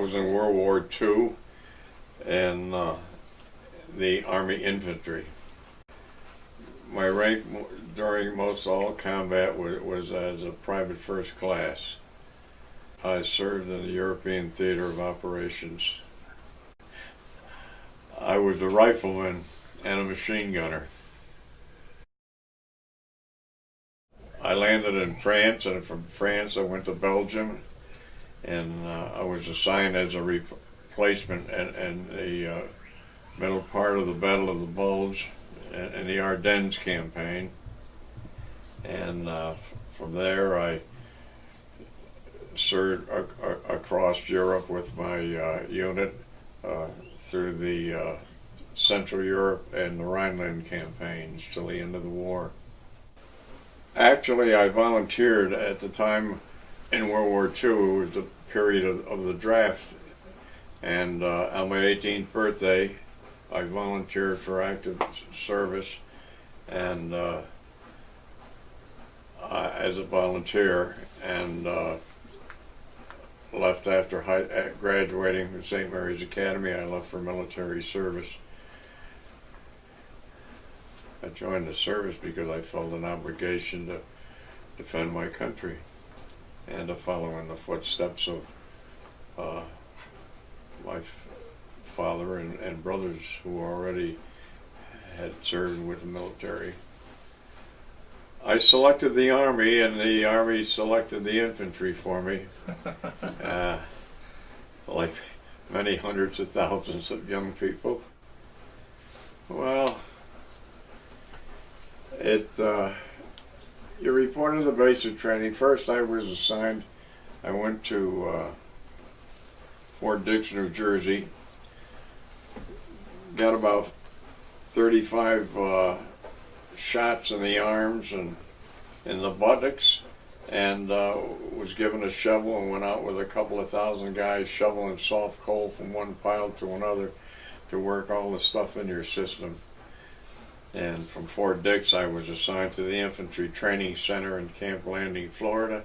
was in World War II in the Army Infantry. My rank during most all combat was as a private first class. I served in the European Theater of Operations. I was a rifleman and a machine gunner. I landed in France, and from France I went to Belgium, and I was assigned as a replacement in the middle part of the Battle of the Bulge in the Ardennes campaign. And from there I served across Europe with my unit through the Central Europe and the Rhineland campaigns till the end of the war. Actually, I volunteered at the time in World War II. It was the period of the draft, and on my 18th birthday I volunteered for active service, and as a volunteer, and left after graduating from St. Mary's Academy. I left for military service. I joined the service because I felt an obligation to defend my country and to follow in the footsteps of my father and brothers who already had served with the military. I selected the Army, and the Army selected the infantry for me, like many hundreds of thousands of young people. Well, you reported the basic training. First I was assigned, I went to Fort Dix, New Jersey, got about 35 shots in the arms and in the buttocks, and was given a shovel and went out with a couple of thousand guys shoveling soft coal from one pile to another to work all the stuff in your system. And from Fort Dix I was assigned to the Infantry Training Center in Camp Landing, Florida,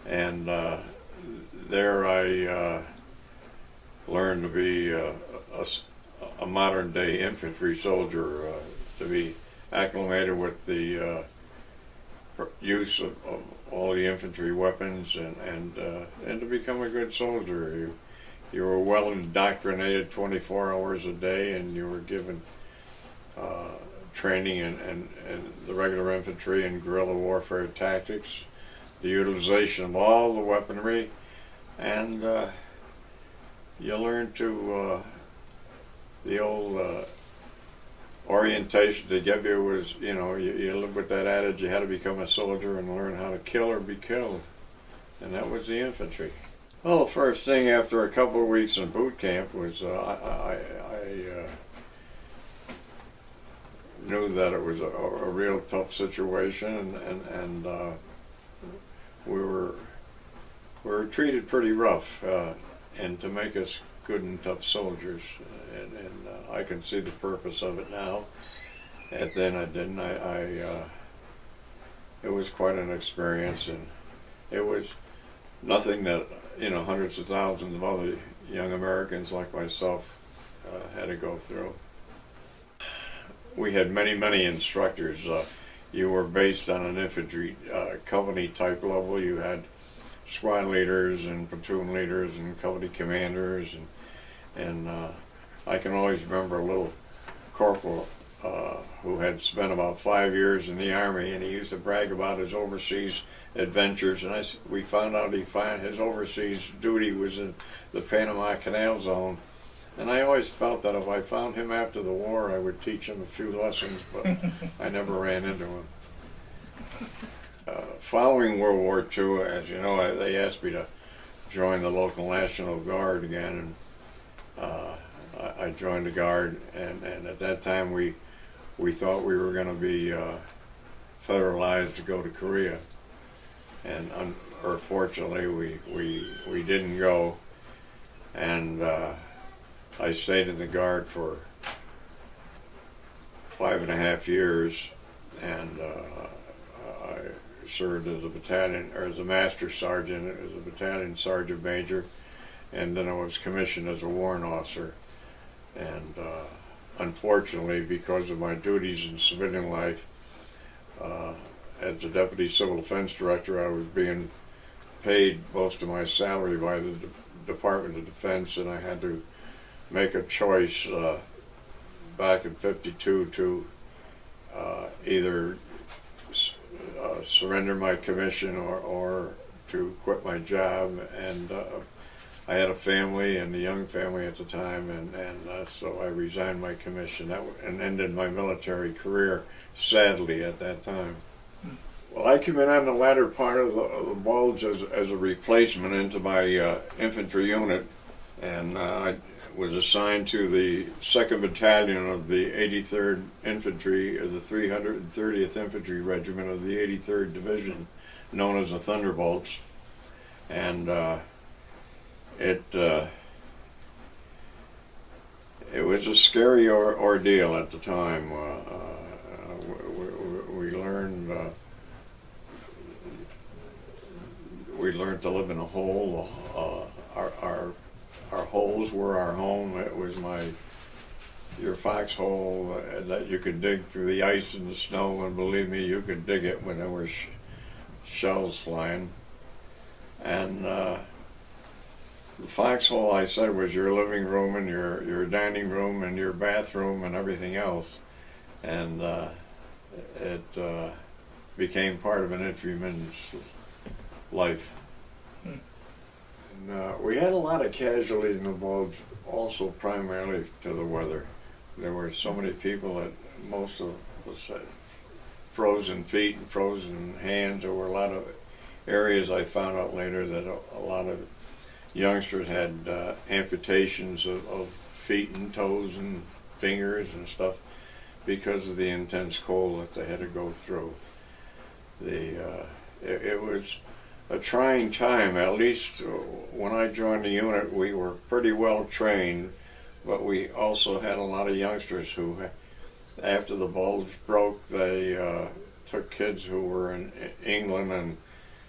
and there I learned to be a modern day infantry soldier, to be acclimated with the use of all the infantry weapons, and to become a good soldier. You were well indoctrinated 24 hours a day, and you were given training in the regular infantry and guerrilla warfare tactics, the utilization of all the weaponry, and you learn to the old orientation they give you was, you live with that adage, you had to become a soldier and learn how to kill or be killed, and that was the infantry. Well, the first thing after a couple of weeks in boot camp was I knew that it was a real tough situation, and we were treated pretty rough, and to make us good and tough soldiers, and I can see the purpose of it now. And then I didn't. It was quite an experience, and it was nothing that hundreds of thousands of other young Americans like myself had to go through. We had many instructors. You were based on an infantry company type level. You had squad leaders and platoon leaders and company commanders, and I can always remember a little corporal who had spent about 5 years in the Army, and he used to brag about his overseas adventures, and we found out his overseas duty was in the Panama Canal Zone, and I always felt that if I found him after the war I would teach him a few lessons, but I never ran into him. Following World War II, as you know, they asked me to join the local National Guard again, and I joined the Guard, and at that time we thought we were going to be federalized to go to Korea, and unfortunately we didn't go, and I stayed in the Guard for 5.5 years, and I served as a battalion, or as a master sergeant, as a battalion sergeant major, and then I was commissioned as a warrant officer. And unfortunately, because of my duties in civilian life, as the Deputy Civil Defense Director, I was being paid most of my salary by the Department of Defense, and I had to make a choice back in '52 to either surrender my commission or to quit my job. And I had a family and a young family at the time, and so I resigned my commission and ended my military career, sadly, at that time. Well, I came in on the latter part of the Bulge as a replacement into my infantry unit, and I was assigned to the 2nd Battalion of the 83rd Infantry, the 330th Infantry Regiment of the 83rd Division, known as the Thunderbolts. And it was a scary ordeal at the time. We learned to live in a hole. Our holes were our home. It was your foxhole that you could dig through the ice and the snow, and believe me, you could dig it when there were shells flying. And the foxhole, I said, was your living room and your dining room and your bathroom and everything else. And it became part of an infantryman's life. And, we had a lot of casualties in the Bulge, also primarily to the weather. There were so many people that most of us had frozen feet and frozen hands. There were a lot of areas, I found out later, that a lot of youngsters had amputations of feet and toes and fingers and stuff because of the intense cold that they had to go through. It was a trying time. At least when I joined the unit, we were pretty well trained, but we also had a lot of youngsters who, after the Bulge broke, they took kids who were in England and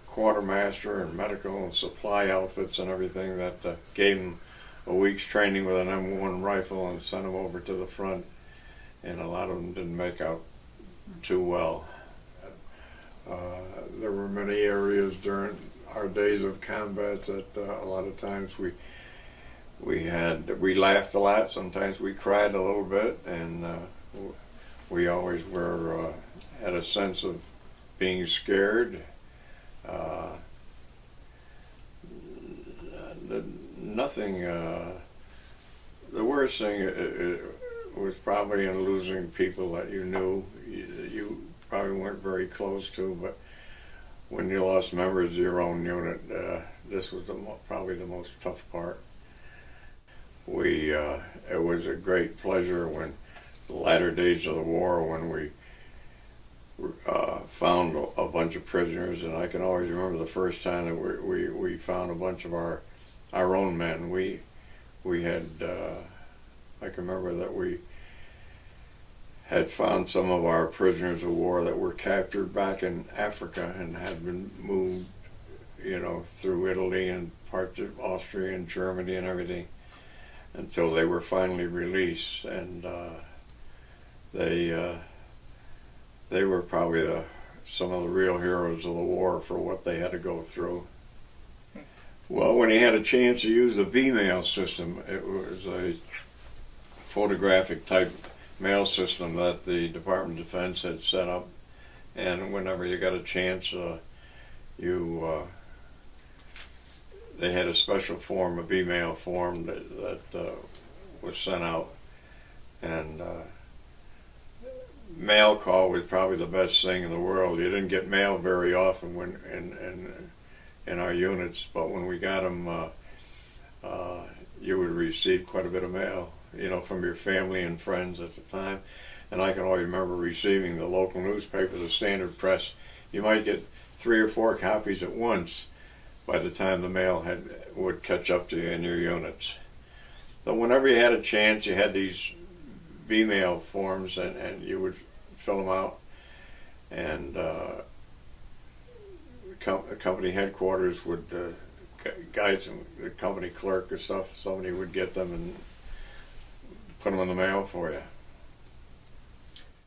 quartermaster and medical and supply outfits and everything, that gave them a week's training with an M1 rifle and sent them over to the front, and a lot of them didn't make out too well. There were many areas during our days of combat that a lot of times we laughed a lot. Sometimes we cried a little bit, and we always had a sense of being scared. The worst thing was probably in losing people that you knew. You probably weren't very close to, but when you lost members of your own unit, this was probably the most tough part. It was a great pleasure when the latter days of the war, when we found a bunch of prisoners, and I can always remember the first time that we found a bunch of our own men. We had, I can remember that we had found some of our prisoners of war that were captured back in Africa and had been moved, through Italy and parts of Austria and Germany and everything, until they were finally released. And they were probably some of the real heroes of the war for what they had to go through. Well, when he had a chance to use the V-mail system, it was a photographic type mail system that the Department of Defense had set up, and whenever you got a chance, they had a special form, a V-mail form that was sent out, and mail call was probably the best thing in the world. You didn't get mail very often in our units, but when we got them, you would receive quite a bit of mail, from your family and friends at the time. And I can always remember receiving the local newspaper, the Standard Press. You might get 3 or 4 copies at once by the time the mail would catch up to you in your units. But whenever you had a chance, you had these V-mail forms, and you would fill them out, and company headquarters would guys, the company clerk or stuff, somebody would get them and put them in the mail for you.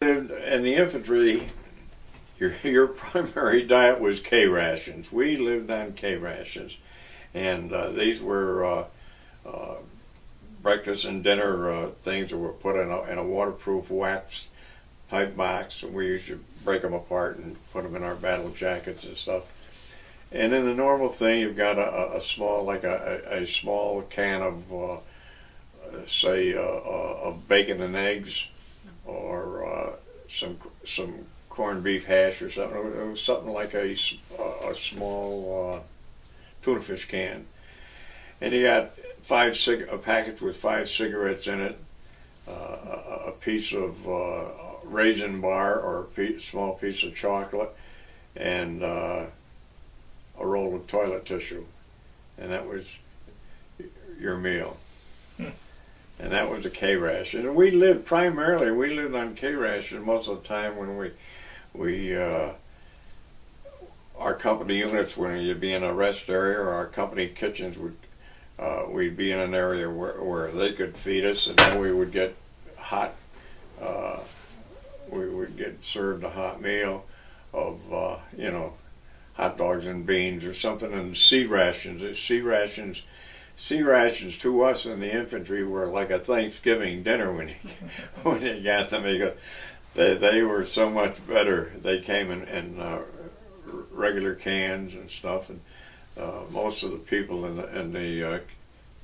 In the infantry, your primary diet was K rations. We lived on K rations, and these were breakfast and dinner things that were put in a waterproof wax type box, and we used to break them apart and put them in our battle jackets and stuff. And in the normal thing, you've got a small, like a small can of, say, of bacon and eggs, or some corned beef hash or something. It was something like a small tuna fish can. And you got a package with 5 cigarettes in it, a piece of raisin bar or a small piece of chocolate, and a roll of toilet tissue, and that was your meal. And that was a K ration. And we lived on K ration most of the time when our company units, when you'd be in a rest area, or our company kitchens we'd be in an area where they could feed us, and then we would get we would get served a hot meal of hot dogs and beans or something, and C rations to us in the infantry were like a Thanksgiving dinner when you got them. They were so much better. They came in regular cans and stuff, and most of the people in the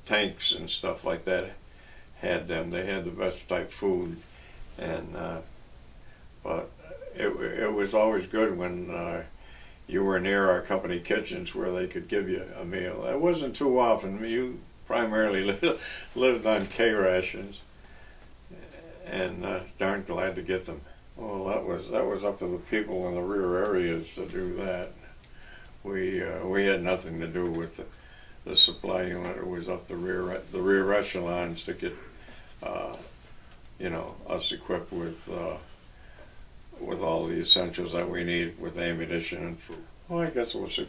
tanks and stuff like that had them. They had the best type food, and but it was always good when you were near our company kitchens where they could give you a meal. It wasn't too often. You primarily lived on K rations, and darn glad to get them. Well, that was up to the people in the rear areas to do that. We had nothing to do with the supply unit. It was up the rear echelons to get us equipped with all the essentials that we need, with ammunition and food. Well, I guess it was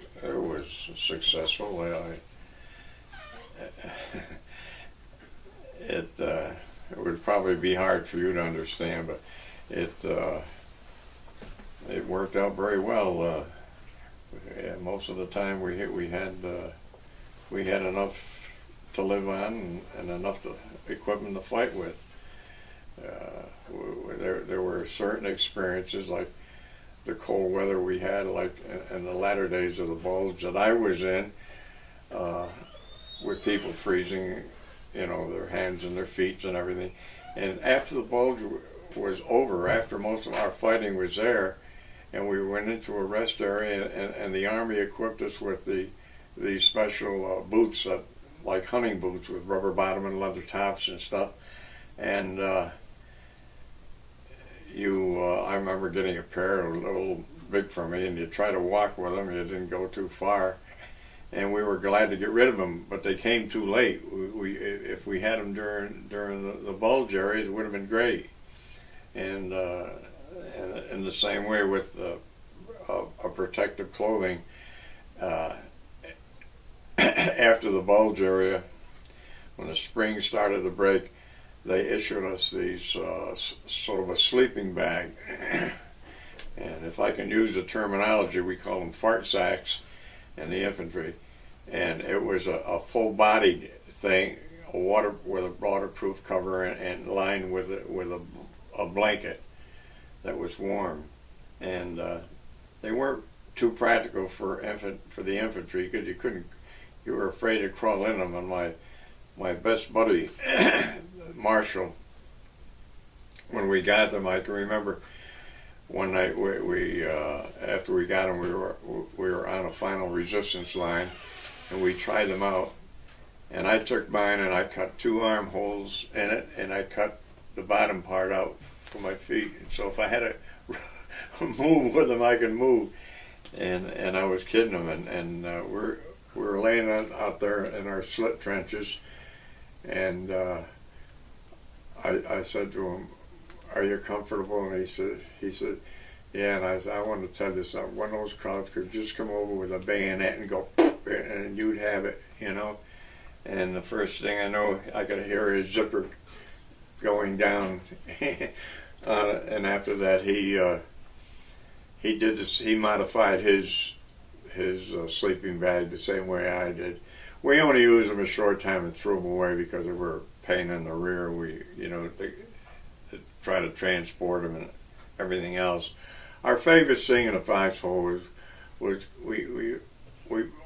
successful. It would probably be hard for you to understand, but it worked out very well. Most of the time we had enough to live on and enough equipment to fight with. There were certain experiences, like the cold weather we had, like in the latter days of the Bulge that I was in, with people freezing, their hands and their feet and everything. And after the Bulge was over, after most of our fighting was there, and we went into a rest area, and the Army equipped us with the special boots, like hunting boots with rubber bottom and leather tops and stuff. And I remember getting a pair, a little big for me, and you try to walk with them, you didn't go too far. And we were glad to get rid of them, but they came too late. If we had them during the Bulge area, it would have been great. And in the same way with a protective clothing, after the Bulge area, when the spring started to break, they issued us these sort of a sleeping bag. And if I can use the terminology, we call them fart sacks in the infantry. And it was a full-bodied thing, with a waterproof cover and lined with a blanket that was warm. And they weren't too practical for the infantry, because you were afraid to crawl in them. And my best buddy, Marshall, when we got them, I can remember one night we after we got them, we were on a final resistance line, and we tried them out. And I took mine and I cut 2 armholes in it, and I cut the bottom part out for my feet. And so if I had to move with them, I could move. And I was kidding them, and we were laying out there in our slit trenches, and I said to him, "Are you comfortable?" And he said, "Yeah." And I said, "I want to tell you something. One of those crowds could just come over with a bayonet and go and you'd have it, you know. And the first thing I know, I could hear his zipper going down. And after that, he did this. He modified his sleeping bag the same way I did. We only used them a short time and threw them away because they were a pain in the rear. We, you know, to try to transport them and everything else. Our favorite thing in a foxhole was we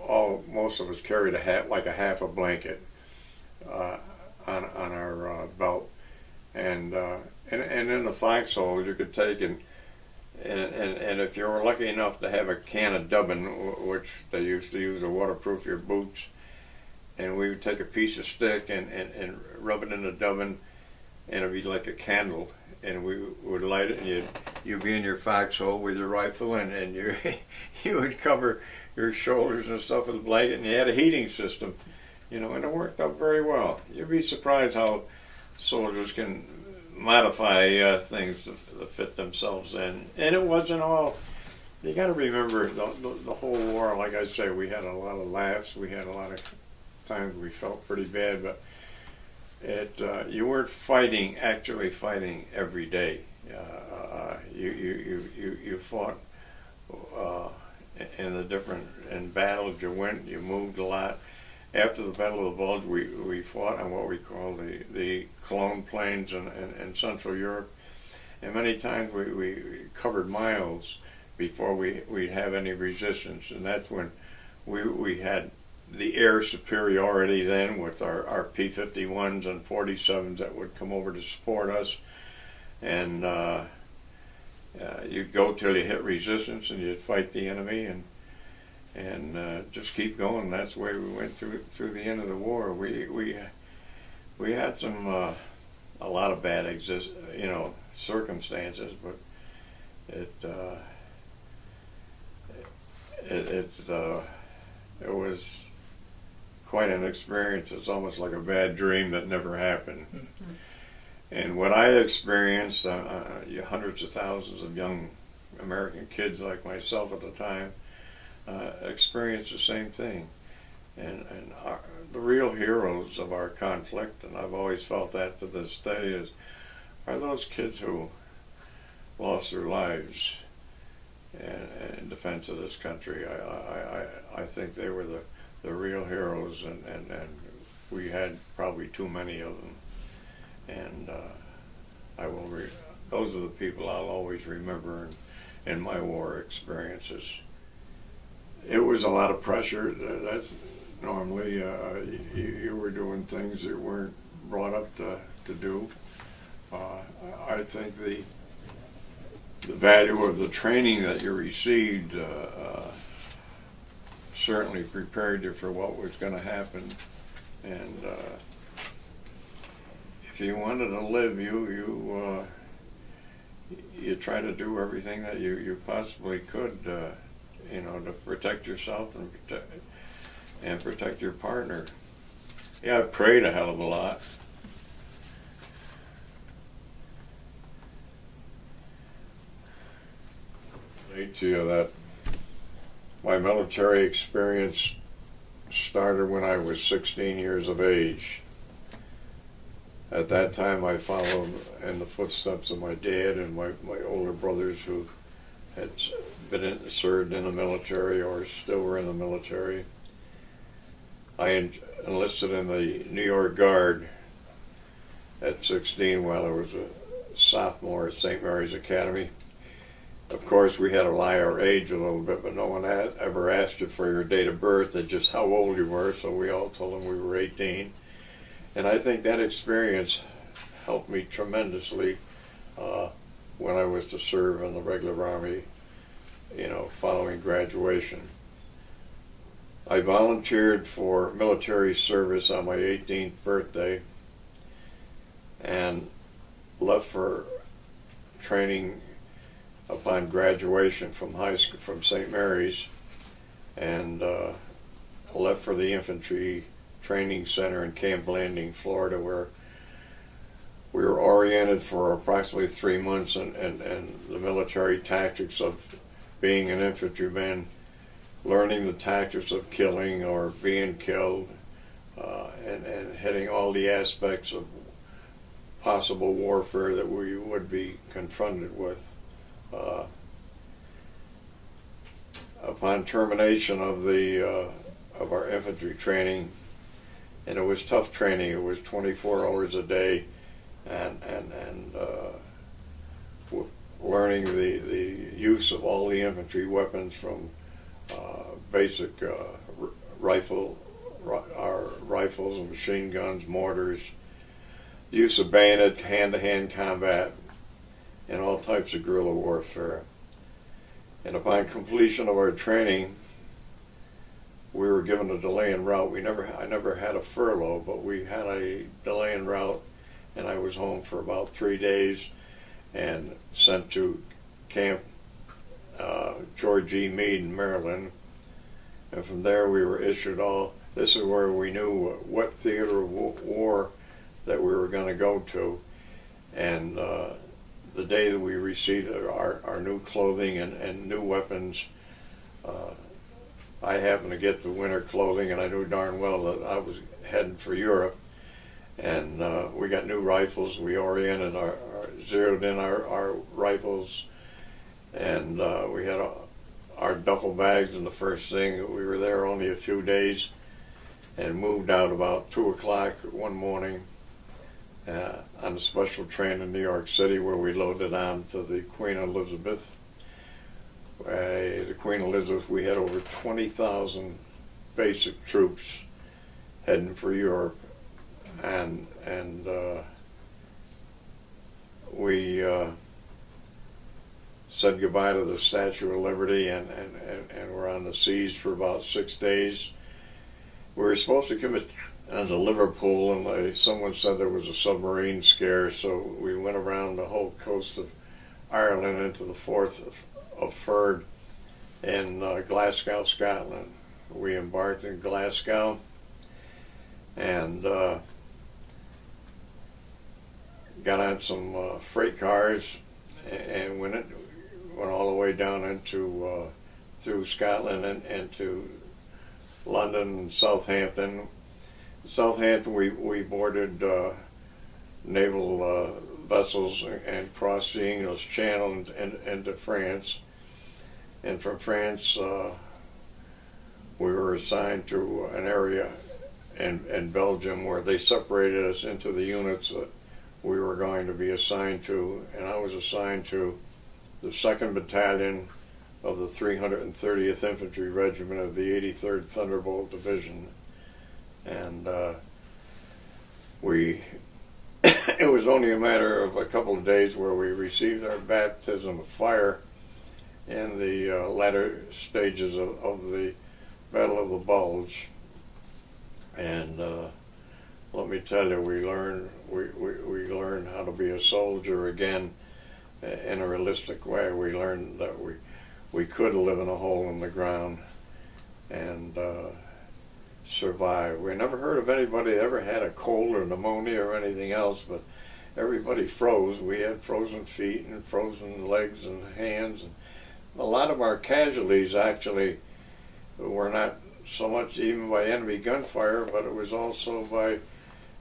all, most of us carried like a half a blanket on our belt, and in the foxhole you could take and if you were lucky enough to have a can of dubbin, which they used to use to waterproof your boots, and we would take a piece of stick and rub it in the dubbin, and it'd be like a candle, and we would light it, and you'd be in your foxhole with your rifle, and you would cover your shoulders and stuff with a blanket, and you had a heating system, you know, and it worked out very well. You'd be surprised how soldiers can modify things to fit themselves in. And it wasn't all, you got to remember the whole war, like I say, we had a lot of laughs, we had a lot of times we felt pretty bad, but you weren't actually fighting every day. You fought in battles. You moved a lot. After the Battle of the Bulge, we fought on what we call the Cologne Plains in Central Europe, and many times we covered miles before we'd have any resistance, and that's when we had the air superiority then with our P-51s and 47s that would come over to support us, and you'd go till you hit resistance and you'd fight the enemy and just keep going. That's the way we went through the end of the war. We had some a lot of bad circumstances, but it was quite an experience. It's almost like a bad dream that never happened. Mm-hmm. And what I experienced, hundreds of thousands of young American kids like myself at the time experienced the same thing. And the real heroes of our conflict, and I've always felt that to this day, are those kids who lost their lives in defense of this country. I think they were the real heroes, and we had probably too many of them. And those are the people I'll always remember in my war experiences. It was a lot of pressure. That's normally you were doing things that weren't brought up to do. I think the value of the training that you received certainly prepared you for what was going to happen, and if you wanted to live, you try to do everything that you possibly could, to protect yourself and protect your partner. Yeah, I prayed a hell of a lot. To you that my military experience started when I was 16 years of age. At that time, I followed in the footsteps of my dad and my older brothers who had served in the military or still were in the military. I enlisted in the New York Guard at 16 while I was a sophomore at St. Mary's Academy. Of course, we had to lie our age a little bit, but no one ever asked you for your date of birth, and just how old you were, so we all told them we were 18. And I think that experience helped me tremendously when I was to serve in the regular Army, following graduation. I volunteered for military service on my 18th birthday and left for training upon graduation from high school, from St. Mary's, and left for the Infantry Training Center in Camp Landing, Florida, where we were oriented for approximately 3 months, and the military tactics of being an infantryman learning the tactics of killing or being killed, and hitting all the aspects of possible warfare that we would be confronted with. Upon termination of of our infantry training, and it was tough training. It was 24 hours a day, and learning the use of all the infantry weapons, from basic our rifles and machine guns, mortars, the use of bayonet, hand-to-hand combat, and all types of guerrilla warfare. And upon completion of our training, we were given a delay en route. I never had a furlough, but we had a delay en route, and I was home for about 3 days and sent to Camp George E. Meade in Maryland. And from there we were issued this is where we knew what theater of war that we were going to go to. And the day that we received our new clothing and new weapons, I happened to get the winter clothing, and I knew darn well that I was heading for Europe. And we got new rifles. We oriented zeroed in our rifles, and we had our duffel bags. And the first thing, we were there only a few days, and moved out about 2 o'clock one morning on a special train in New York City, where we loaded on to the Queen Elizabeth. The Queen Elizabeth, we had over 20,000 basic troops heading for Europe, and we said goodbye to the Statue of Liberty, and were on the seas for about 6 days. We were supposed to come to Liverpool, and someone said there was a submarine scare, so we went around the whole coast of Ireland into the Firth of Ferd in Glasgow, Scotland. We embarked in Glasgow, and got on some freight cars, and went all the way down into through Scotland and to London and Southampton. Southampton, we boarded naval vessels and crossed the English Channel into France. And from France, we were assigned to an area in Belgium, where they separated us into the units that we were going to be assigned to. And I was assigned to the 2nd Battalion of the 330th Infantry Regiment of the 83rd Thunderbolt Division. And it was only a matter of a couple of days where we received our baptism of fire in the latter stages of the Battle of the Bulge. And let me tell you, we learned how to be a soldier again in a realistic way. We learned that we could live in a hole in the ground and survive. We never heard of anybody that ever had a cold or pneumonia or anything else, but everybody froze. We had frozen feet and frozen legs and hands. And a lot of our casualties actually were not so much even by enemy gunfire, but it was also by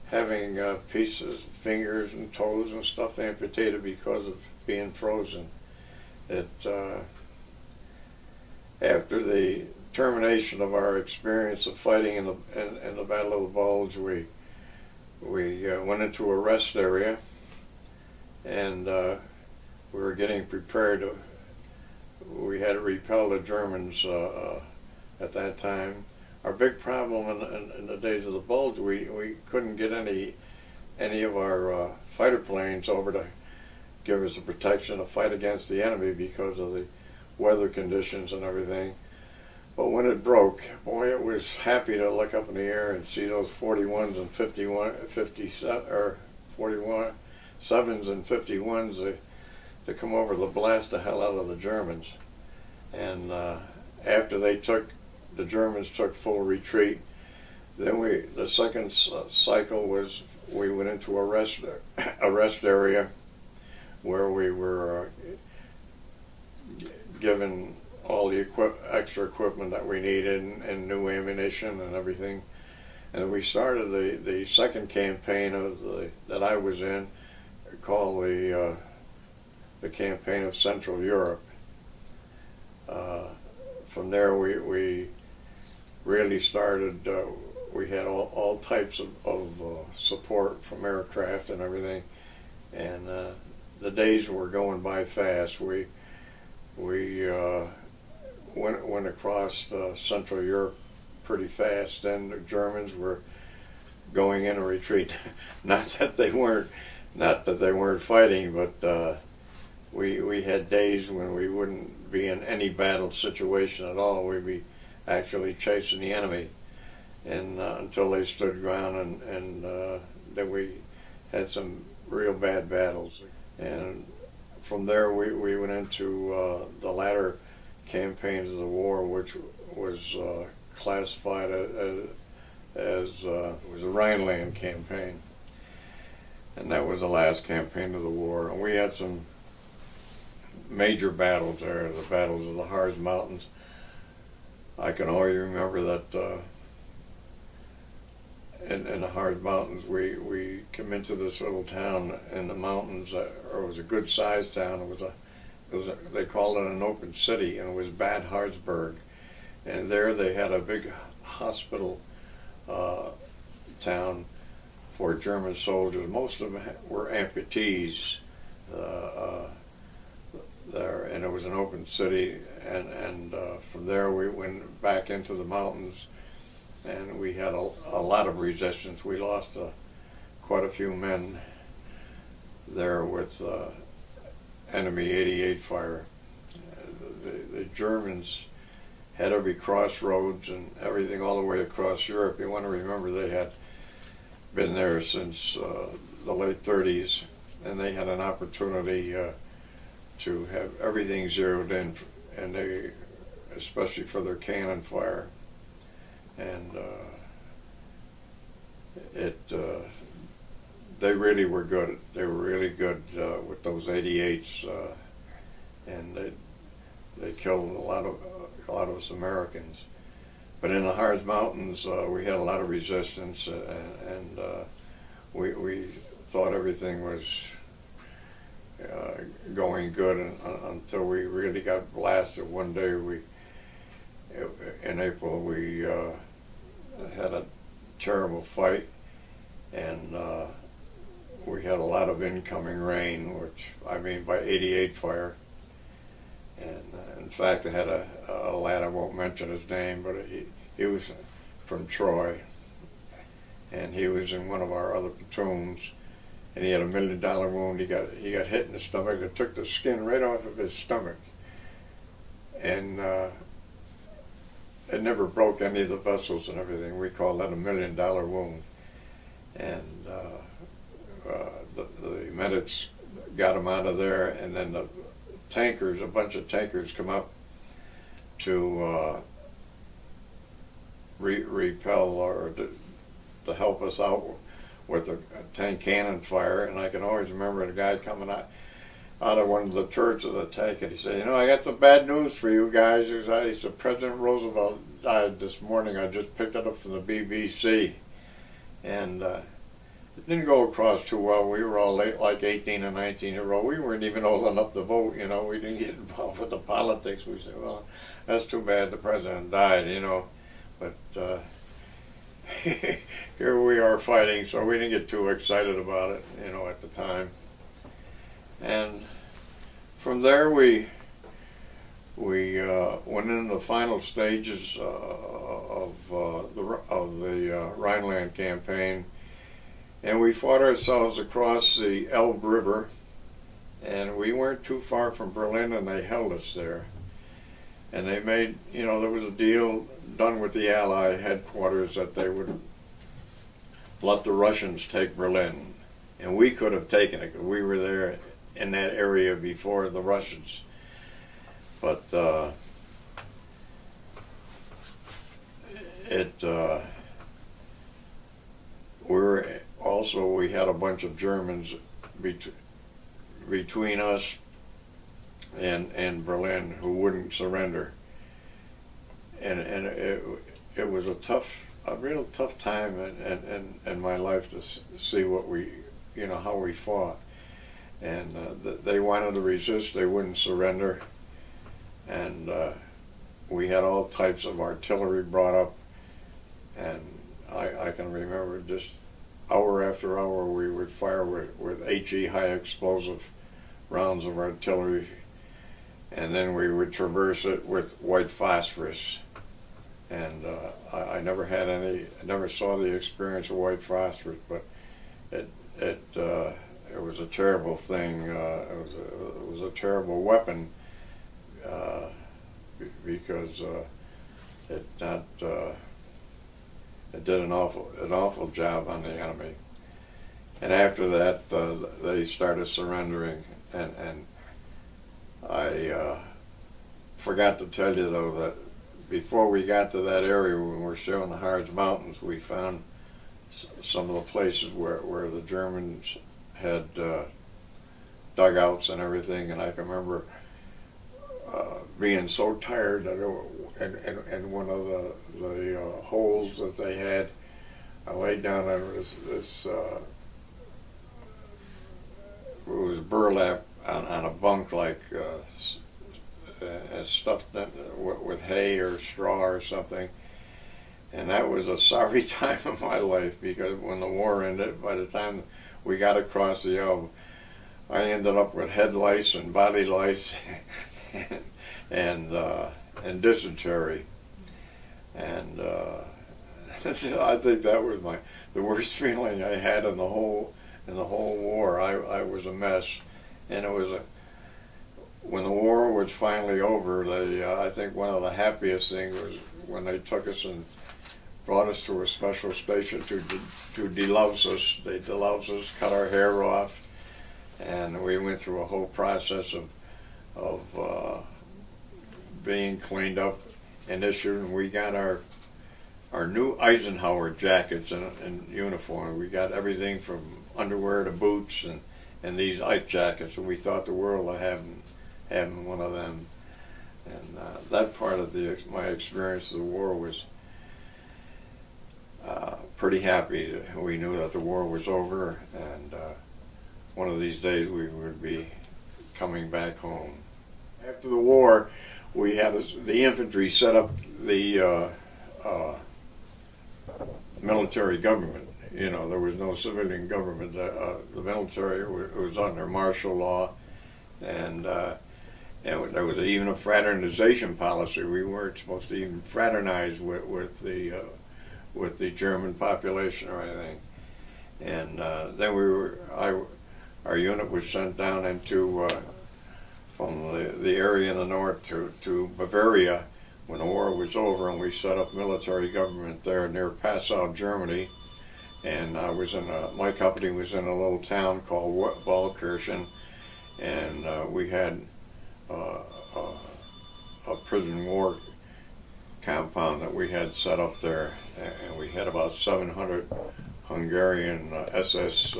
having pieces, fingers and toes and stuff amputated because of being frozen. After the termination of our experience of fighting in the Battle of the Bulge, we went into a rest area, and we were getting prepared we had to repel the Germans at that time. Our big problem in the days of the Bulge, we couldn't get any of our fighter planes over to give us the protection to fight against the enemy because of the weather conditions and everything. But when it broke, boy, it was happy to look up in the air and see those 41s and 47s and 51s to come over to blast the hell out of the Germans. And after the Germans took full retreat, then the second cycle was we went into a rest area where we were given all the extra equipment that we needed and new ammunition and everything. And we started the second campaign that I was in, called the campaign of Central Europe. From there, we really started. We had all types of support from aircraft and everything, and the days were going by fast. We went across Central Europe pretty fast. Then the Germans were going in a retreat. Not that they weren't fighting, but we had days when we wouldn't be in any battle situation at all. We'd be actually chasing the enemy, and until they stood ground, and then we had some real bad battles. And from there we went into the latter campaigns of the war, which was classified as was a Rhineland campaign, and that was the last campaign of the war. And we had some major battles there, the battles of the Harz Mountains. I can always remember that in the Harz Mountains, we came into this little town in the mountains. Or it was a good-sized town. They called it an open city, and it was Bad Harzburg. And there they had a big hospital town for German soldiers. Most of them were amputees there, and it was an open city. And from there we went back into the mountains, and we had a lot of resistance. We lost quite a few men there with enemy 88 fire. The Germans had every crossroads and everything all the way across Europe. You want to remember they had been there since the late 30s, and they had an opportunity to have everything zeroed in, and they, especially for their cannon fire. And they really were good. They were really good with those 88s, and they killed a lot of us Americans. But in the Harz Mountains, we had a lot of resistance, and we thought everything was going good until we really got blasted. One day, in April, we had a terrible fight, and we had a lot of incoming rain, which I mean by 88 fire. And in fact, I had a lad, I won't mention his name, but he was from Troy, and he was in one of our other platoons, and he had $1 million wound. He got hit in the stomach. It took the skin right off of his stomach, and it never broke any of the vessels and everything. We call that $1 million wound. And the medics got him out of there, and then the tankers, a bunch of tankers, come up to repel or to help us out with the tank cannon fire. And I can always remember the guy coming out of one of the turrets of the tank, and he said, "You know, I got some bad news for you guys." He said, "President Roosevelt died this morning. I just picked it up from the BBC." And it didn't go across too well. We were all like 18 and 19-year-old. We weren't even old enough to vote, you know. We didn't get involved with the politics. We said, well, that's too bad the president died, you know. But here we are fighting, so we didn't get too excited about it, you know, at the time. And from there we went into the final stages of the Rhineland campaign, and we fought ourselves across the Elbe River, and we weren't too far from Berlin, and they held us there. And they made, you know, there was a deal done with the Allied headquarters that they would let the Russians take Berlin, and we could have taken it because we were there in that area before the Russians. But we had a bunch of Germans between us and Berlin who wouldn't surrender. it was a real tough time in my life to see what we, how we fought. And they wanted to resist, they wouldn't surrender. And we had all types of artillery brought up. And I can remember just hour after hour we would fire with HE, high explosive rounds of artillery. And then we would traverse it with white phosphorus. And I never saw the experience of white phosphorus, but it was a terrible thing. It was a terrible weapon because it did an awful job on the enemy. And after that, they started surrendering, and I forgot to tell you though that before we got to that area when we were still in the Harz Mountains, we found some of the places where the Germans had dugouts and everything, and I can remember being so tired that in one of the holes that they had, I laid down on this it was burlap on a bunk, like stuffed with hay or straw or something. And that was a sorry time of my life, because when the war ended, by the time we got across the Elbe, I ended up with head lice and body lice and dysentery. And I think that was the worst feeling I had in the whole war. I was a mess, and it was when the war was finally over. I think one of the happiest things was when they took us and brought us to a special station to delouse us. They deloused us, cut our hair off, and we went through a whole process of being cleaned up and issued, and we got our new Eisenhower jackets and uniform. We got everything from underwear to boots and these Ike jackets, and we thought the world of having one of them. And that part of my experience of the war was pretty happy. We knew that the war was over, and one of these days we would be coming back home. After the war, we had the infantry set up the military government. There was no civilian government. The military was under martial law, and there was even a fraternization policy. We weren't supposed to even fraternize with the German population or anything. And then our unit was sent down into from the area in the north to Bavaria when the war was over, and we set up military government there near Passau, Germany. And my company was in a little town called Waldkirchen, and we had a prison war compound that we had set up there, and we had about 700 Hungarian SS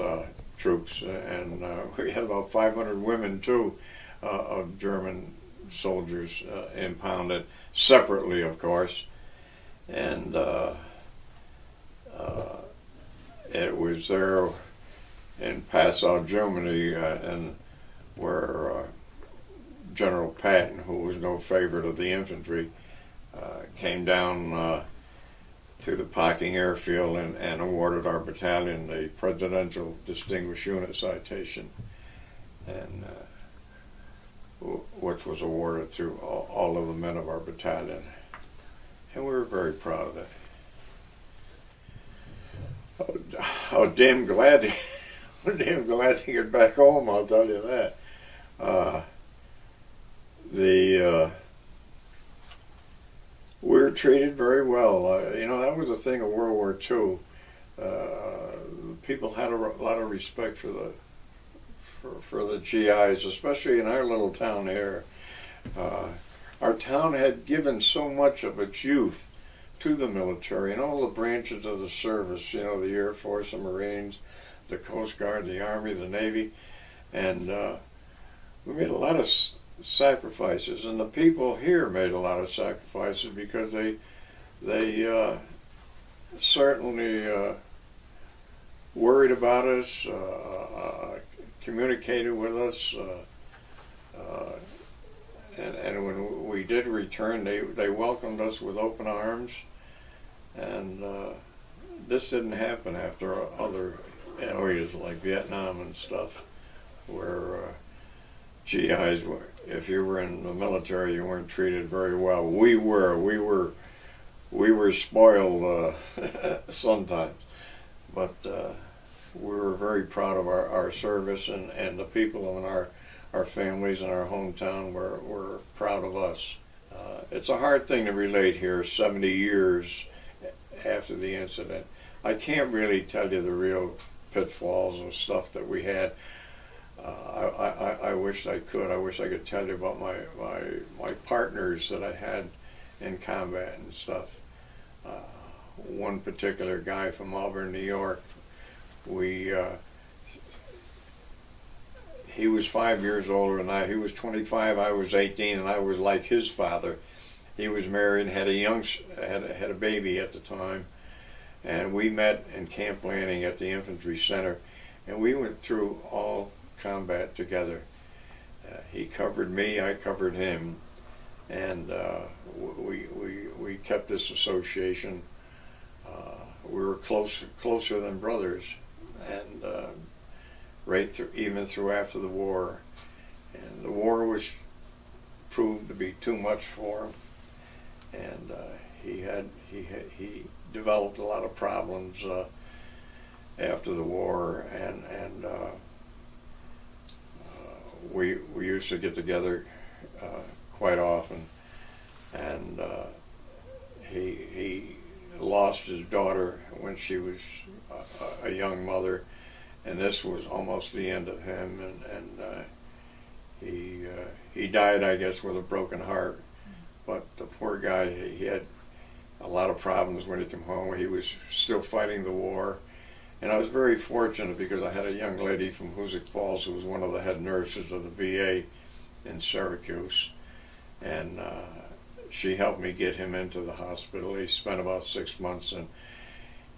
troops, and we had about 500 women too, of German soldiers impounded separately, of course. And it was there in Passau, Germany, and where General Patton, who was no favorite of the infantry, came down to the Pocking Airfield and awarded our battalion the Presidential Distinguished Unit Citation, and which was awarded to all of the men of our battalion, and we were very proud of it. I'm damn glad to get back home, I'll tell you that. We were treated very well. That was the thing of World War II. People had a lot of respect for the GIs, especially in our little town here. Our town had given so much of its youth to the military and all the branches of the service, the Air Force, the Marines, the Coast Guard, the Army, the Navy, and we made a lot sacrifices, and the people here made a lot of sacrifices because they certainly worried about us, communicated with us, and when we did return, they welcomed us with open arms, and this didn't happen after other areas like Vietnam and stuff, where GIs were, if you were in the military, you weren't treated very well. We were spoiled sometimes, but we were very proud of our service, and the people in our families and our hometown were proud of us. It's a hard thing to relate here 70 years after the incident. I can't really tell you the real pitfalls and stuff that we had. I wish I could. I wish I could tell you about my partners that I had in combat and stuff. One particular guy from Auburn, New York, he was 5 years older than I. He was 25, I was 18, and I was like his father. He was married and had a baby at the time, and we met in Camp Landing at the Infantry Center, and we went through all combat together. He covered me, I covered him, and we kept this association. We were closer than brothers, and right through, even through after the war. And the war was proved to be too much for him, and he developed a lot of problems after the war, and we used to get together quite often, and he lost his daughter when she was a young mother, and this was almost the end of him, and he died, I guess, with a broken heart. But the poor guy, he had a lot of problems when he came home. He was still fighting the war, and I was very fortunate because I had a young lady from Hoosick Falls who was one of the head nurses of the VA in Syracuse, and she helped me get him into the hospital. He spent about 6 months, and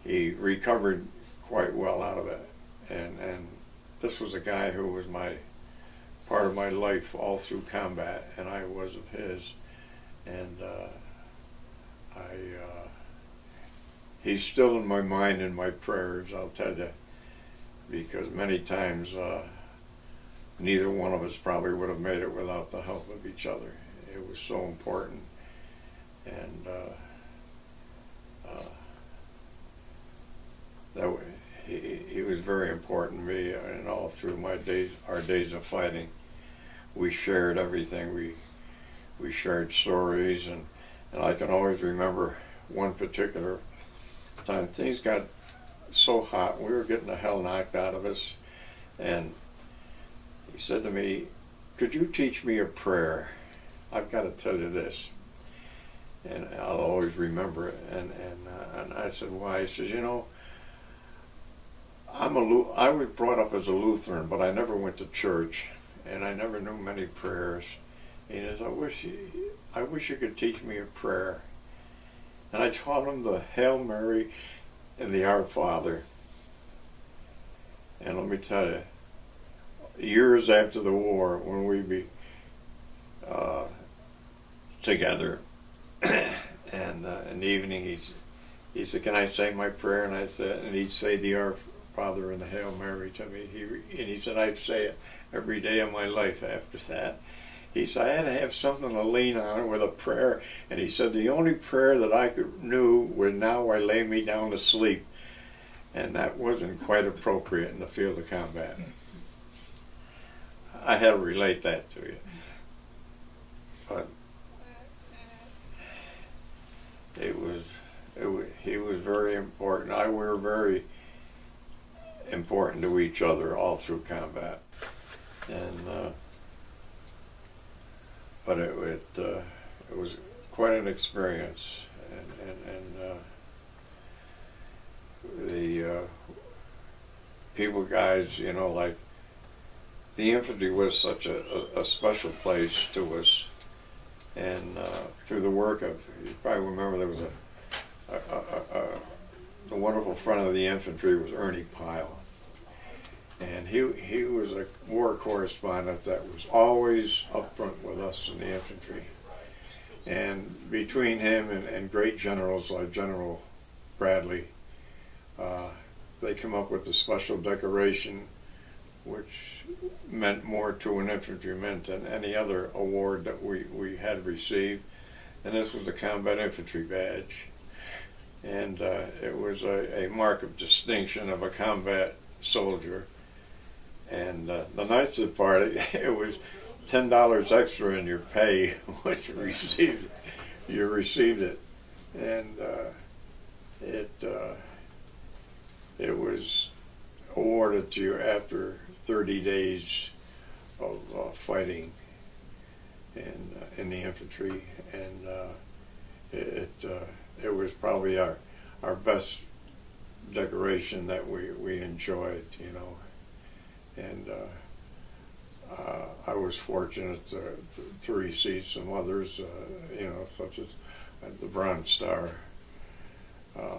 he recovered quite well out of it. And this was a guy who was part of my life all through combat, and I was of his. And he's still in my mind and my prayers, I'll tell you, because many times neither one of us probably would have made it without the help of each other. It was so important. And he was very important to me, and all through our days of fighting, we shared everything. We shared stories, and I can always remember one particular time. Things got so hot, we were getting the hell knocked out of us, and he said to me, "Could you teach me a prayer? I've got to tell you this." And I'll always remember it. And I said, "Why?" He says, "You know, I was brought up as a Lutheran, but I never went to church, and I never knew many prayers." And he says, I wish you could teach me a prayer." And I taught him the Hail Mary and the Our Father. And let me tell you, years after the war, when we'd be together, and in the evening he said, "Can I say my prayer?" And I said, and he'd say the Our Father and the Hail Mary to me. And he said, "I'd say it every day of my life after that." He said, "I had to have something to lean on with a prayer." And he said, "The only prayer that I knew was, 'Now I lay me down to sleep.'" And that wasn't quite appropriate in the field of combat. I had to relate that to you. But he was very important. We were very important to each other all through combat. And but it was quite an experience, and the people, guys, you know, like the infantry was such a special place to us, and through the work of, you probably remember there was the wonderful friend of the infantry was Ernie Pyle, and he was a war correspondent that was always up front with us in the infantry. And between him and great generals like General Bradley, they come up with the special decoration, which meant more to an infantryman than any other award that we had received. And this was the Combat Infantry Badge. And it was a mark of distinction of a combat soldier. And the nicest part, it was $10 extra in your pay once you received it. And it was awarded to you after 30 days of fighting in the infantry, and it was probably our best decoration that we enjoyed, you know. And I was fortunate to receive some others, you know, such as the Bronze Star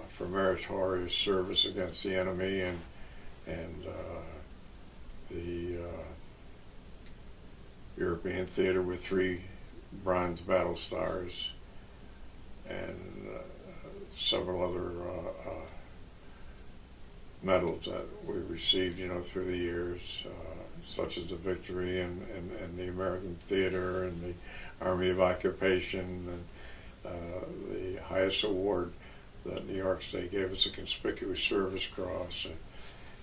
for meritorious service against the enemy, and the European Theater with 3 Bronze Battle Stars, and several other medals that we received, you know, through the years, such as the Victory and the American Theater and the Army of Occupation, and the highest award that New York State gave us, a Conspicuous Service Cross,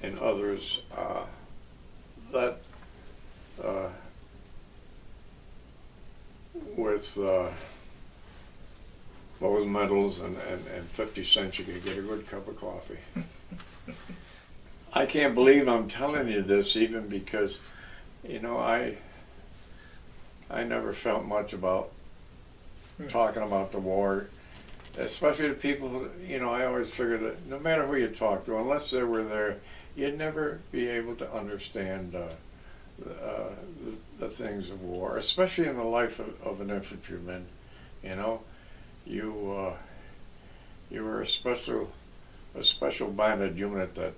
and others that with those medals and 50 cents you could get a good cup of coffee. I can't believe I'm telling you this, even because, you know, I never felt much about talking about the war, especially to people who, you know, I always figured that no matter who you talk to, unless they were there, you'd never be able to understand the things of war, especially in the life of an infantryman. You know, you were a special bonded unit that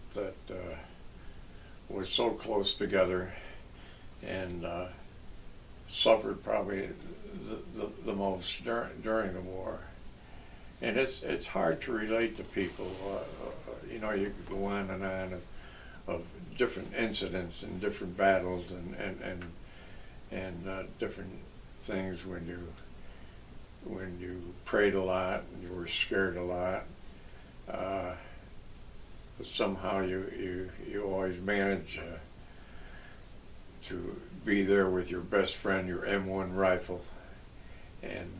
was so close together, and suffered probably the most during the war. And it's hard to relate to people. You know, you could go on and on of different incidents and different battles and different things when you prayed a lot and you were scared a lot. But somehow you always manage to be there with your best friend, your M1 rifle, and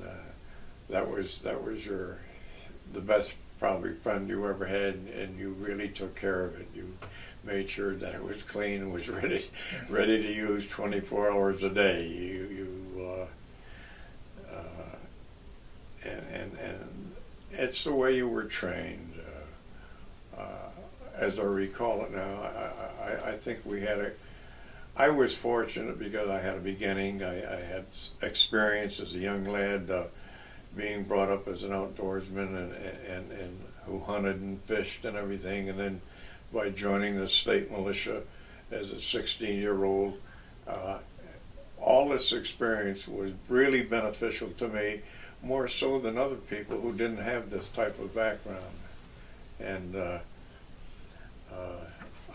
that was the best probably friend you ever had, and you really took care of it. You made sure that it was clean and was ready to use 24 hours a day. And it's the way you were trained. As I recall it now, I think I was fortunate because I had a beginning. I had experience as a young lad, being brought up as an outdoorsman and who hunted and fished and everything, and then by joining the state militia as a 16-year-old, all this experience was really beneficial to me, more so than other people who didn't have this type of background. And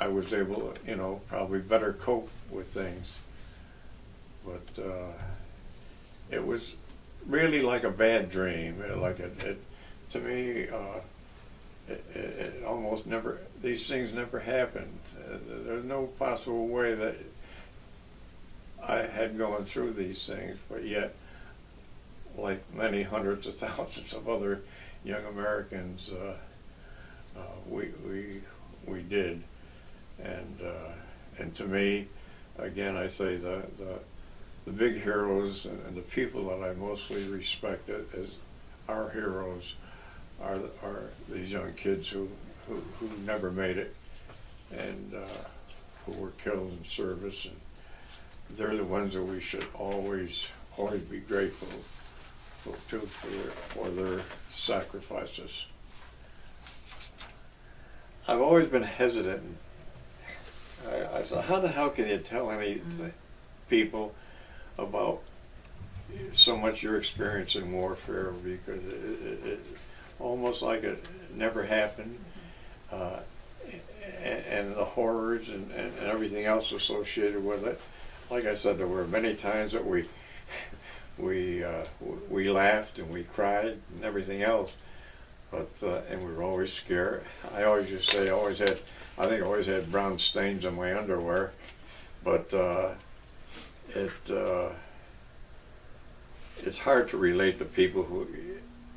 I was able to, you know, probably better cope with things. But it was really like a bad dream. To me, it almost never, these things never happened. There's no possible way that I had gone through these things, but yet, like many hundreds of thousands of other young Americans, we did. And to me, again, I say the big heroes and the people that I mostly respect as our heroes are these young kids who never made it, and who were killed in service, they're the ones that we should always be grateful to for their sacrifices. I've always been hesitant. I said, how the hell can you tell any people about so much you're experiencing warfare, because it almost like it never happened, and the horrors and everything else associated with it. Like I said, there were many times that we laughed and we cried and everything else, but and we were always scared. I always just say I always had brown stains on my underwear, but it's hard to relate to people who,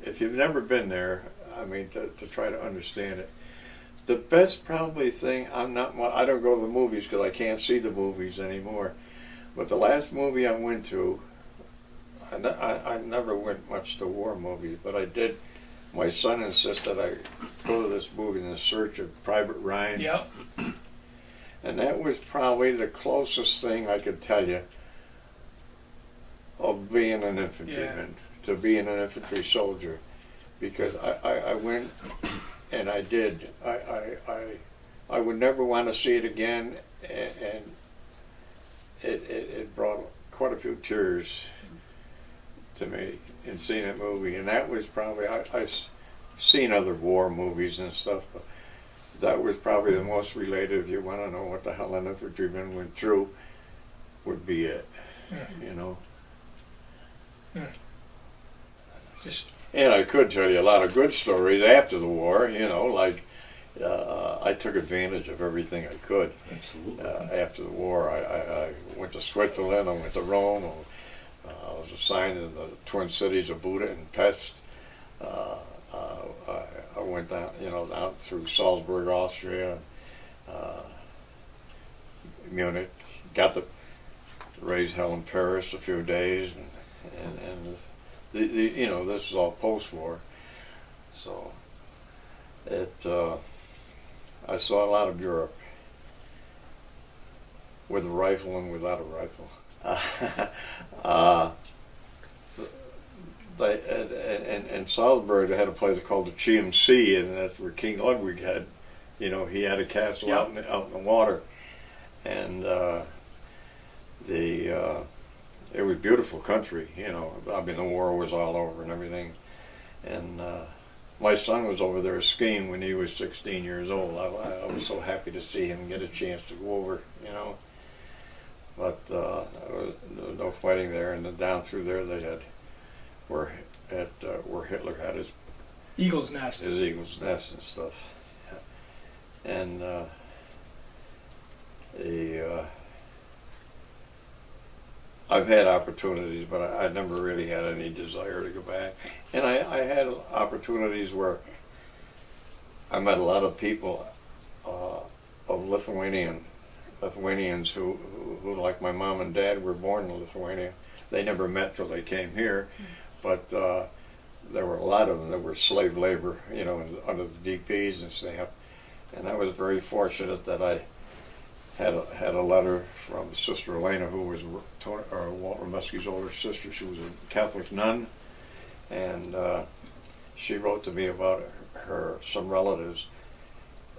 if you've never been there, I mean, to try to understand it. The best probably thing, I don't go to the movies because I can't see the movies anymore, but the last movie I went to, I never went much to war movies, but I did. My son insisted I go to this movie, In the Search of Private Ryan. Yep. And that was probably the closest thing I could tell you of being an infantryman, to being an infantry soldier, because I went and I did. I would never want to see it again, and it brought quite a few tears to me in seeing that movie. And that was probably, I've seen other war movies and stuff, but that was probably the most related. If you want to know what the hell an infantryman went through, would be it. You know. And I could tell you a lot of good stories after the war, you know, like I took advantage of everything I could. Absolutely. After the war, I went to Switzerland, I went to Rome, I was assigned in the Twin Cities of Buda and Pest. I went down, down through Salzburg, Austria, Munich, got to raise hell in Paris a few days, and this is all post-war, so I saw a lot of Europe with a rifle and without a rifle. In Salzburg, they had a place called the GMC, and that's where King Ludwig had, he had a castle out in the water, and it was a beautiful country, I mean, the war was all over and everything, and my son was over there skiing when he was 16 years old. I was so happy to see him get a chance to go over, but there was no fighting there, and then down through there they had where Hitler had his eagle's nest, and stuff, and I've had opportunities, but I never really had any desire to go back. And I had opportunities where I met a lot of people of Lithuanians who, like my mom and dad, were born in Lithuania. They never met till they came here, but there were a lot of them that were slave labor, under the DPs and stuff. And I was very fortunate that I had a letter from Sister Elena, who was Walter Musky's older sister. She was a Catholic nun, and she wrote to me about some relatives,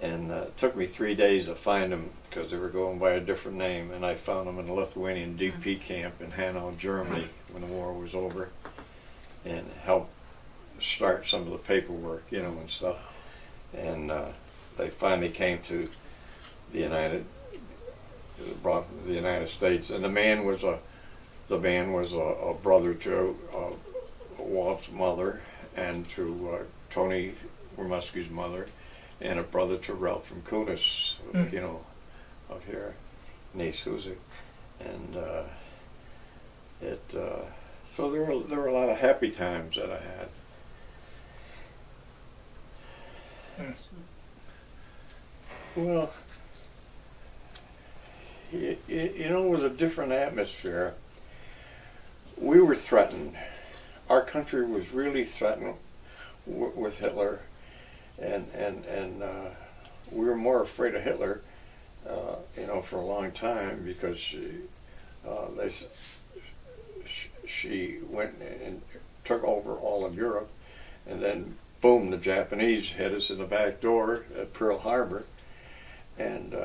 and it took me 3 days to find them because they were going by a different name, and I found them in a Lithuanian DP camp in Hanau, Germany, when the war was over, and helped start some of the paperwork, and stuff. And they finally came to the United States, and the man was a brother to Walt's mother and to Tony Wormusky's mother, and a brother to Ralph from Kunis, up here, niece Susie, and so there were a lot of happy times that I had. Well, it was a different atmosphere. We were threatened. Our country was really threatened with Hitler, and we were more afraid of Hitler, for a long time, because she went and took over all of Europe, and then boom, the Japanese hit us in the back door at Pearl Harbor, and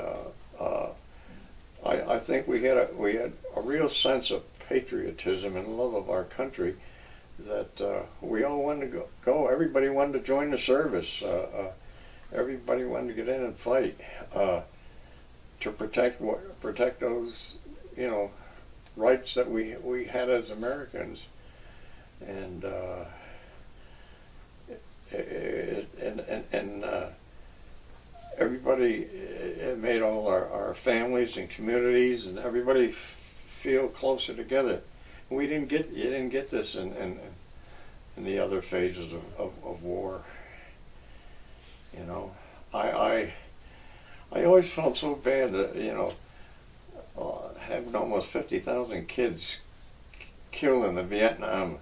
I think we had a real sense of patriotism and love of our country that we all wanted to go. Everybody wanted to join the service. Everybody wanted to get in and fight to protect those, rights that we had as Americans, and everybody, it made all our families and communities and everybody feel closer together. You didn't get this in the other phases of war. I always felt so bad that having almost 50,000 kids killed in the Vietnam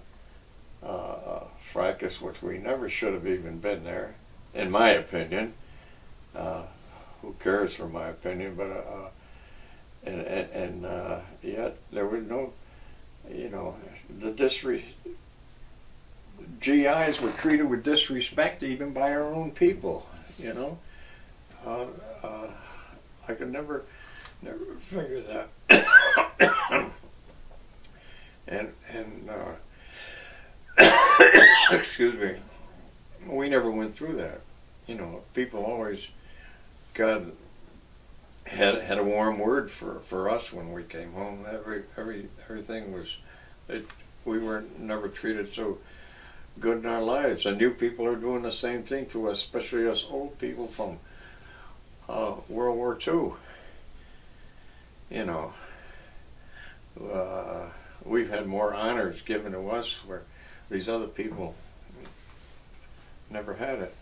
fracas, which we never should have even been there, in my opinion. Who cares for my opinion? But yet there was no, the GIs were treated with disrespect even by our own people. I could never figure that. and excuse me, we never went through that. People always, God had a warm word for us when we came home. Everything was, we were never treated so good in our lives. And new people are doing the same thing to us, especially us old people from World War II. We've had more honors given to us where these other people never had it.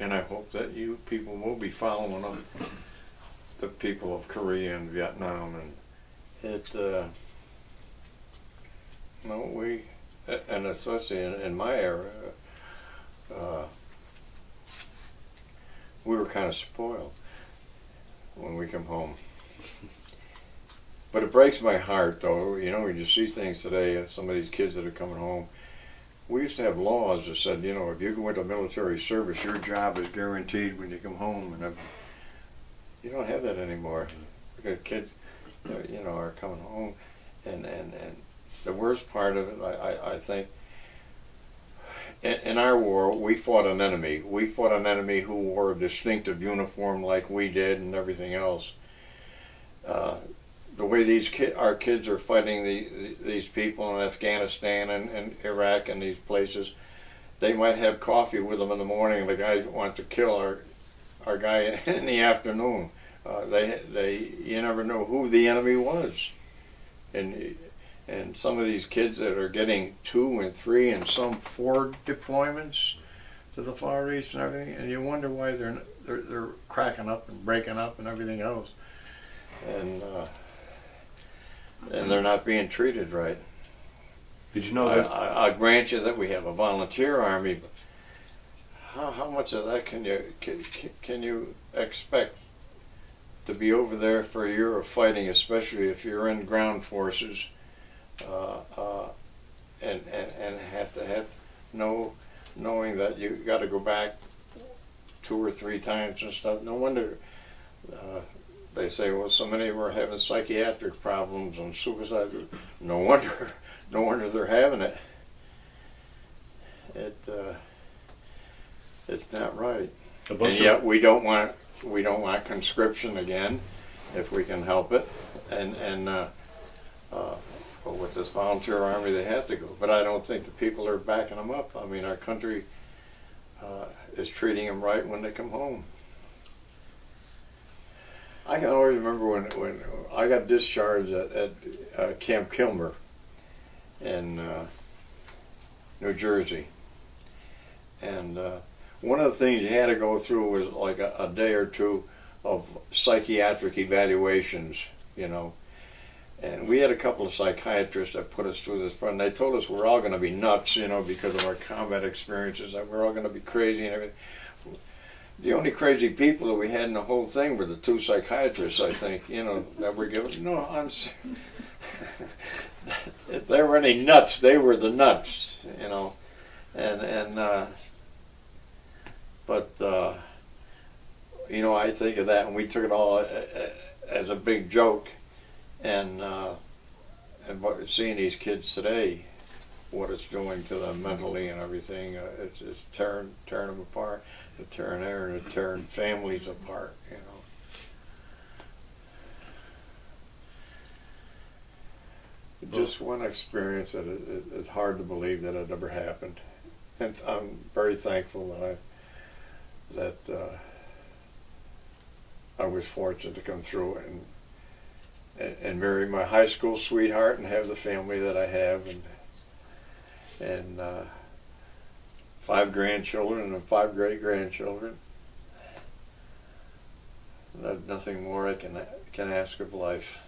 And I hope that you people will be following up the people of Korea and Vietnam, and and especially in my era, we were kind of spoiled when we come home. But it breaks my heart, though, when you see things today, some of these kids that are coming home. We used to have laws that said, if you go into military service, your job is guaranteed when you come home. And you don't have that anymore. Because kids, are coming home. And the worst part of it, I think, in our war, we fought an enemy. We fought an enemy who wore a distinctive uniform like we did and everything else. The way our kids are fighting these people in Afghanistan and Iraq and these places, they might have coffee with them in the morning, and the guys want to kill our guy in the afternoon. You never know who the enemy was, and some of these kids that are getting 2 and 3 and some 4 deployments to the Far East and everything, and you wonder why they're cracking up and breaking up and everything else, and they're not being treated right. Did you know that? I grant you that we have a volunteer army, but how much of that can you expect to be over there for a year of fighting, especially if you're in ground forces, and have to have knowing that you got to go back 2 or 3 times and stuff. No wonder. They say, well, so many were having psychiatric problems and suicide. No wonder they're having it. It's not right. And yet we don't want conscription again, if we can help it. But with this volunteer army, they have to go. But I don't think the people are backing them up. I mean, our country is treating them right when they come home. I can always remember when I got discharged at Camp Kilmer in New Jersey. And one of the things you had to go through was like a day or two of psychiatric evaluations, And we had a couple of psychiatrists that put us through this, and they told us we're all going to be nuts, because of our combat experiences, that we're all going to be crazy and everything. The only crazy people that we had in the whole thing were the 2 psychiatrists, I think, that were given. No, I'm serious. if there were any nuts, they were the nuts, you know, but you know, I think of that, and we took it all as a big joke, and what seeing these kids today, what it's doing to them mentally and everything, it's tearing them apart, it's tearing air and it's tearing families apart, you know. Just one experience that it's hard to believe that it ever happened, and I'm very thankful that I was fortunate to come through and marry my high school sweetheart and have the family that I have, and 5 grandchildren and 5 great grandchildren. Nothing more I can ask of life.